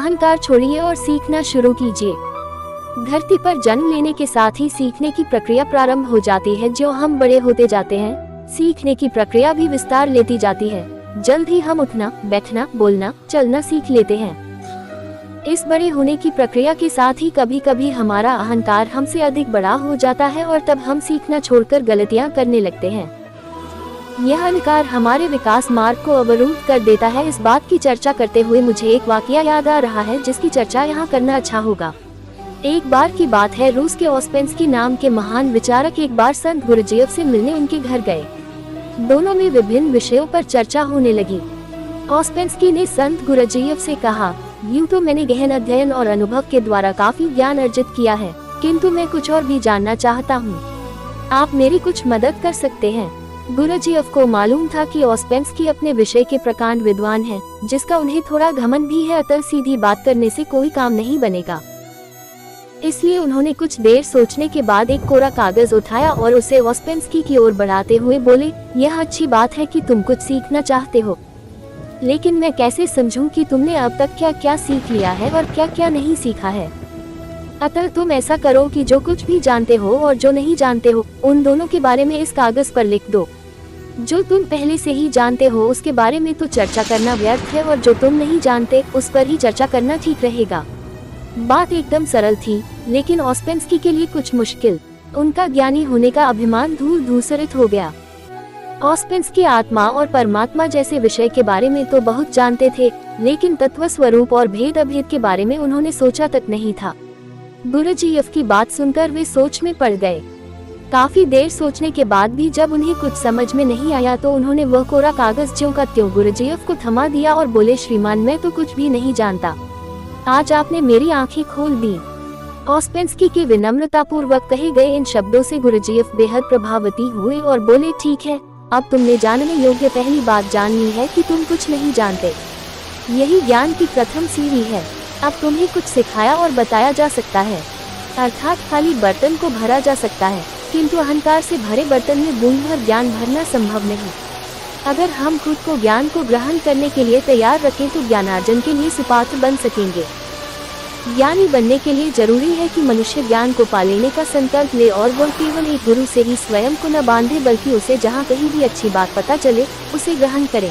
अहंकार छोड़िए और सीखना शुरू कीजिए। धरती पर जन्म लेने के साथ ही सीखने की प्रक्रिया प्रारंभ हो जाती है। जो हम बड़े होते जाते हैं, सीखने की प्रक्रिया भी विस्तार लेती जाती है। जल्द ही हम उठना, बैठना, बोलना, चलना सीख लेते हैं। इस बड़े होने की प्रक्रिया के साथ ही कभी कभी हमारा अहंकार हमसे अधिक बड़ा हो जाता है और तब हम सीखना छोड़कर गलतियां करने लगते हैं। यह अहंकार हमारे विकास मार्ग को अवरुद्ध कर देता है। इस बात की चर्चा करते हुए मुझे एक वाकया याद आ रहा है जिसकी चर्चा यहाँ करना अच्छा होगा। एक बार की बात है, रूस के ओस्पेंस्की नाम के महान विचारक एक बार संत गुरुजीएफ से मिलने उनके घर गए। दोनों में विभिन्न विषयों पर चर्चा होने लगी। ओस्पेंस्की ने संत गुरुजीएफ से कहा, यूं तो मैंने गहन अध्ययन और अनुभव के द्वारा काफी ज्ञान अर्जित किया है, किंतु मैं कुछ और भी जानना चाहता हूँ। आप मेरी कुछ मदद कर सकते हैं। गुरुजीएफ को मालूम था कि ओस्पेंस्की अपने विषय के प्रकांड विद्वान हैं, जिसका उन्हें थोड़ा घमंड भी है, अतः सीधी बात करने से कोई काम नहीं बनेगा। इसलिए उन्होंने कुछ देर सोचने के बाद एक कोरा कागज उठाया और उसे ओस्पेंस्की की ओर बढ़ाते हुए बोले, यह अच्छी बात है कि तुम कुछ सीखना चाहते हो, लेकिन मैं कैसे समझूं कि तुमने अब तक क्या क्या सीख लिया है और क्या क्या नहीं सीखा है। अतः तुम ऐसा करो कि जो कुछ भी जानते हो और जो नहीं जानते हो, उन दोनों के बारे में इस कागज पर लिख दो। जो तुम पहले से ही जानते हो उसके बारे में तो चर्चा करना व्यर्थ है, और जो तुम नहीं जानते उस पर ही चर्चा करना ठीक रहेगा। बात एकदम सरल थी, लेकिन ओस्पेंस्की के लिए कुछ मुश्किल। उनका ज्ञानी होने का अभिमान धूल धूसरित हो गया। ओस्पेंस्की आत्मा और परमात्मा जैसे विषय के बारे में तो बहुत जानते थे, लेकिन तत्व स्वरूप और भेद अभेद के बारे में उन्होंने सोचा तक नहीं था। गुरुजीएफ की बात सुनकर वे सोच में पड़ गए। काफी देर सोचने के बाद भी जब उन्हें कुछ समझ में नहीं आया तो उन्होंने वह कोरा कागज ज्यों का त्यों गुरुजीएफ को थमा दिया और बोले, श्रीमान, मैं तो कुछ भी नहीं जानता। आज आपने मेरी आंखें खोल दी। ओस्पेंस्की के विनम्रतापूर्वक कहे गए इन शब्दों से गुरुजीएफ बेहद प्रभावित हुए और बोले, ठीक है, अब तुमने जानने योग्य पहली बात जान ली है कि तुम कुछ नहीं जानते। यही ज्ञान की प्रथम सीढ़ी है। अब तुम्हें कुछ सिखाया और बताया जा सकता है, अर्थात खाली बर्तन को भरा जा सकता है, किंतु अहंकार से भरे बर्तन में बूंद भर ज्ञान भरना संभव नहीं। अगर हम खुद को ज्ञान को ग्रहण करने के लिए तैयार रखें तो ज्ञानार्जन के लिए सुपात्र बन सकेंगे। ज्ञानी बनने के लिए जरूरी है कि मनुष्य ज्ञान को पा लेने का संकल्प ले और वह केवल एक गुरु से ही स्वयं को न बांधे, बल्कि उसे जहाँ कहीं भी अच्छी बात पता चले उसे ग्रहण करे।